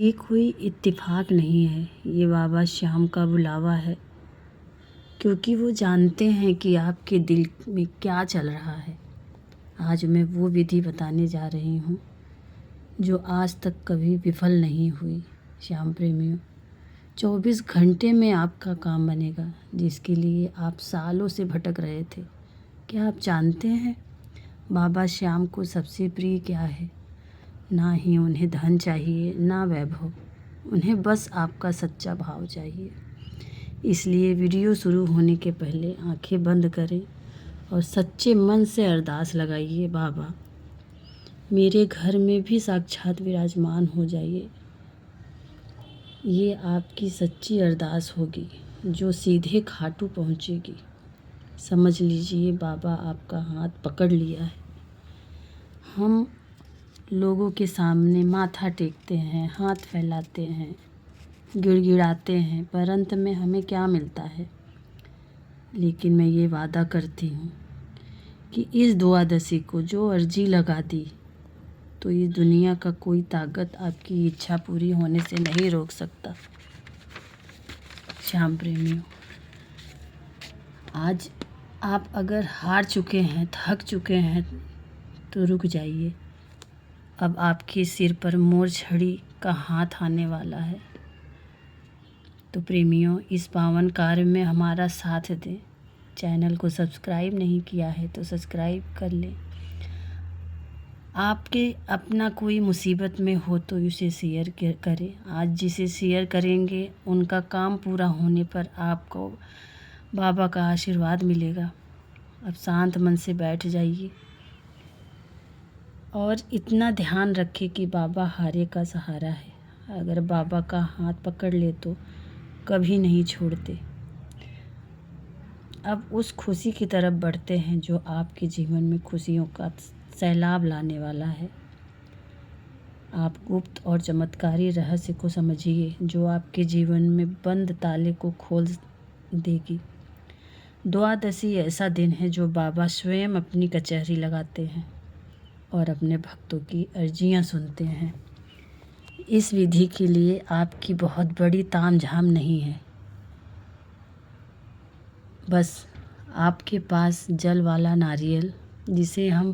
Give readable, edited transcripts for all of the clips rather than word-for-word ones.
ये कोई इत्तेफाक नहीं है, ये बाबा श्याम का बुलावा है, क्योंकि वो जानते हैं कि आपके दिल में क्या चल रहा है। आज मैं वो विधि बताने जा रही हूँ जो आज तक कभी विफल नहीं हुई। श्याम प्रेमियों, 24 घंटे में आपका काम बनेगा, जिसके लिए आप सालों से भटक रहे थे। क्या आप जानते हैं बाबा श्याम को सबसे प्रिय क्या है? ना ही उन्हें धन चाहिए, ना वैभव, उन्हें बस आपका सच्चा भाव चाहिए। इसलिए वीडियो शुरू होने के पहले आंखें बंद करें और सच्चे मन से अरदास लगाइए, बाबा मेरे घर में भी साक्षात विराजमान हो जाइए। ये आपकी सच्ची अरदास होगी जो सीधे खाटू पहुँचेगी। समझ लीजिए बाबा आपका हाथ पकड़ लिया है। हम लोगों के सामने माथा टेकते हैं, हाथ फैलाते हैं, गिड़गिड़ाते हैं, पर अंत में हमें क्या मिलता है? लेकिन मैं ये वादा करती हूँ कि इस द्वादशी को जो अर्जी लगा दी, तो ये दुनिया का कोई ताकत आपकी इच्छा पूरी होने से नहीं रोक सकता। श्याम प्रेमियों, आज आप अगर हार चुके हैं, थक चुके हैं, तो रुक जाइए। अब आपके सिर पर मोर छड़ी का हाथ आने वाला है। तो प्रेमियों, इस पावन कार्य में हमारा साथ दें। चैनल को सब्सक्राइब नहीं किया है तो सब्सक्राइब कर लें। आपके अपना कोई मुसीबत में हो तो इसे शेयर करें। आज जिसे शेयर करेंगे उनका काम पूरा होने पर आपको बाबा का आशीर्वाद मिलेगा। अब शांत मन से बैठ जाइए और इतना ध्यान रखें कि बाबा हारे का सहारा है। अगर बाबा का हाथ पकड़ ले तो कभी नहीं छोड़ते। अब उस खुशी की तरफ बढ़ते हैं जो आपके जीवन में खुशियों का सैलाब लाने वाला है। आप गुप्त और चमत्कारी रहस्य को समझिए जो आपके जीवन में बंद ताले को खोल देगी। द्वादशी ऐसा दिन है जो बाबा स्वयं अपनी कचहरी लगाते हैं और अपने भक्तों की अर्जियां सुनते हैं। इस विधि के लिए आपकी बहुत बड़ी तामझाम नहीं है, बस आपके पास जल वाला नारियल, जिसे हम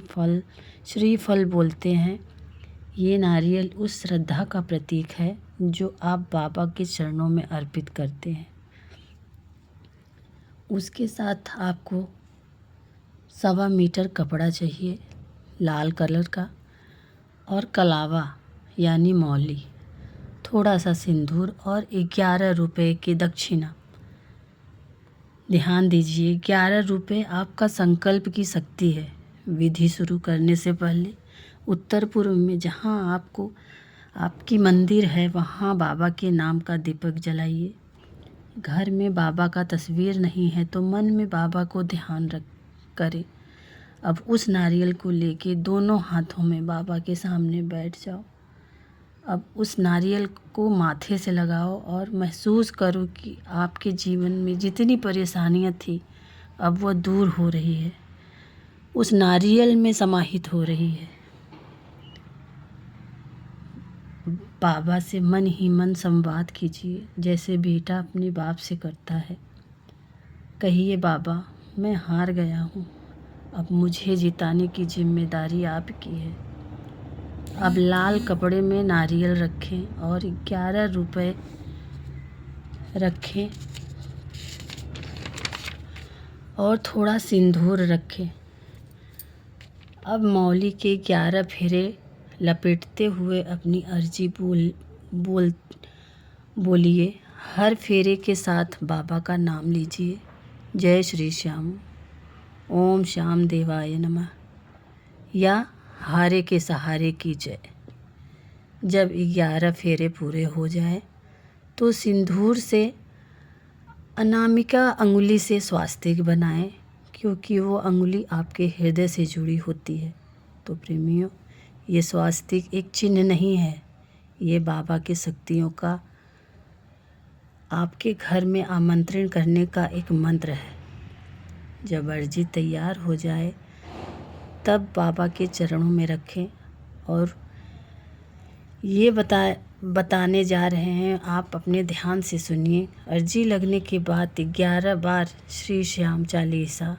श्रीफल बोलते हैं, ये नारियल उस श्रद्धा का प्रतीक है जो आप बाबा के चरणों में अर्पित करते हैं। उसके साथ आपको 1.25 मीटर कपड़ा चाहिए, लाल कलर का, और कलावा यानी मौली, थोड़ा सा सिंदूर और 11 रुपये की दक्षिणा। ध्यान दीजिए, 11 रुपये आपका संकल्प की शक्ति है। विधि शुरू करने से पहले उत्तर पूर्व में जहाँ आपकी मंदिर है, वहाँ बाबा के नाम का दीपक जलाइए। घर में बाबा का तस्वीर नहीं है तो मन में बाबा को ध्यान करें। अब उस नारियल को लेके दोनों हाथों में बाबा के सामने बैठ जाओ। अब उस नारियल को माथे से लगाओ और महसूस करो कि आपके जीवन में जितनी परेशानियां थी अब वह दूर हो रही है, उस नारियल में समाहित हो रही है। बाबा से मन ही मन संवाद कीजिए, जैसे बेटा अपने बाप से करता है। कहिए, बाबा मैं हार गया हूँ, अब मुझे जिताने की जिम्मेदारी आपकी है। अब लाल कपड़े में नारियल रखें और 11 रुपये रखें और थोड़ा सिंदूर रखें। अब मौली के 11 फेरे लपेटते हुए अपनी अर्जी बोलिए। हर फेरे के साथ बाबा का नाम लीजिए। जय श्री श्याम, ओम श्याम देवाय नमः, या हारे के सहारे की जय। जब 11 फेरे पूरे हो जाए तो सिंदूर से अनामिका अंगुली से स्वास्तिक बनाएं, क्योंकि वो अंगुली आपके हृदय से जुड़ी होती है। तो प्रेमियों, ये स्वास्तिक एक चिन्ह नहीं है, ये बाबा की शक्तियों का आपके घर में आमंत्रण करने का एक मंत्र है। जब अर्जी तैयार हो जाए तब बाबा के चरणों में रखें और ये बताने जा रहे हैं, आप अपने ध्यान से सुनिए। अर्जी लगने के बाद 11 बार श्री श्याम चालीसा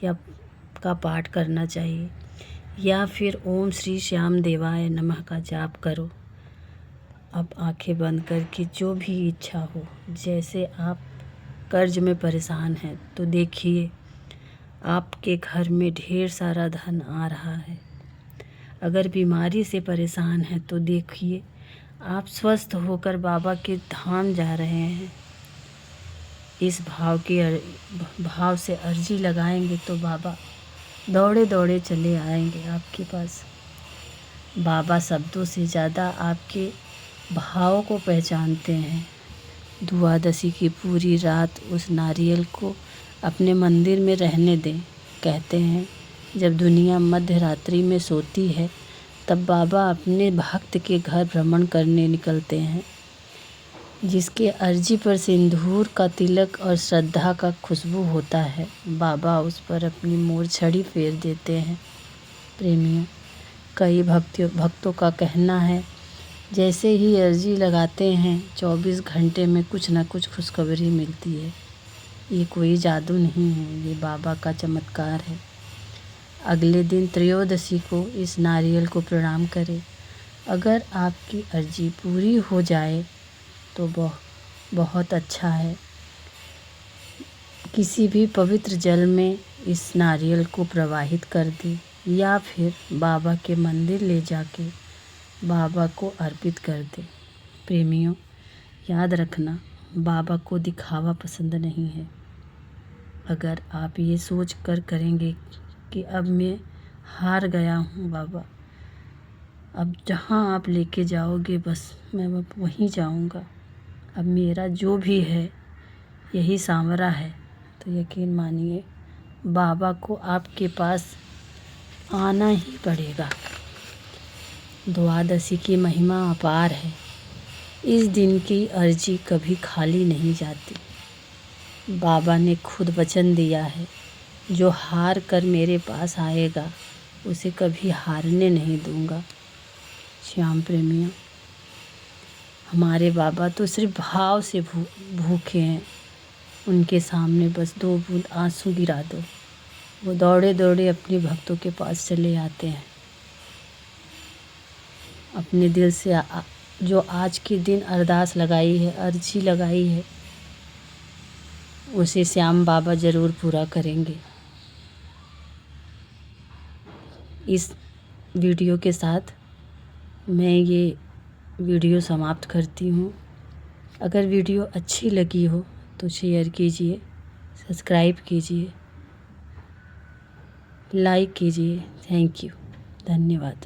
या का पाठ करना चाहिए, या फिर ओम श्री श्याम देवाय नमः का जाप करो। अब आंखें बंद करके जो भी इच्छा हो, जैसे आप कर्ज में परेशान हैं तो देखिए आपके घर में ढेर सारा धन आ रहा है। अगर बीमारी से परेशान हैं तो देखिए आप स्वस्थ होकर बाबा के धाम जा रहे हैं। इस भाव से अर्जी लगाएंगे तो बाबा दौड़े दौड़े चले आएंगे आपके पास। बाबा शब्दों से ज़्यादा आपके भाव को पहचानते हैं। द्वादशी की पूरी रात उस नारियल को अपने मंदिर में रहने दें। कहते हैं जब दुनिया मध्य रात्रि में सोती है तब बाबा अपने भक्त के घर भ्रमण करने निकलते हैं। जिसके अर्जी पर सिंदूर का तिलक और श्रद्धा का खुशबू होता है, बाबा उस पर अपनी मोर छड़ी फेर देते हैं। प्रेमियों, कई भक्तों का कहना है जैसे ही अर्जी लगाते हैं 24 घंटे में कुछ न कुछ खुशखबरी मिलती है। ये कोई जादू नहीं है, ये बाबा का चमत्कार है। अगले दिन त्रयोदशी को इस नारियल को प्रणाम करें। अगर आपकी अर्जी पूरी हो जाए तो बहुत अच्छा है। किसी भी पवित्र जल में इस नारियल को प्रवाहित कर दें या फिर बाबा के मंदिर ले जाके बाबा को अर्पित कर दे। प्रेमियों, याद रखना, बाबा को दिखावा पसंद नहीं है। अगर आप ये सोच कर करेंगे कि अब मैं हार गया हूँ बाबा, अब जहाँ आप लेके जाओगे बस मैं वहीं जाऊँगा, अब मेरा जो भी है यही सांवरा है, तो यकीन मानिए बाबा को आपके पास आना ही पड़ेगा। द्वादशी की महिमा अपार है। इस दिन की अर्जी कभी खाली नहीं जाती। बाबा ने खुद वचन दिया है, जो हार कर मेरे पास आएगा उसे कभी हारने नहीं दूंगा। श्याम प्रेमियों, हमारे बाबा तो सिर्फ भाव से भूखे हैं। उनके सामने बस 2 बूंद आंसू गिरा दो, वो दौड़े दौड़े अपने भक्तों के पास चले आते हैं। अपने दिल से जो आज के दिन अरदास लगाई है, अर्जी लगाई है, उसे श्याम बाबा ज़रूर पूरा करेंगे। इस वीडियो के साथ मैं ये वीडियो समाप्त करती हूँ। अगर वीडियो अच्छी लगी हो तो शेयर कीजिए, सब्सक्राइब कीजिए, लाइक कीजिए। थैंक यू, धन्यवाद।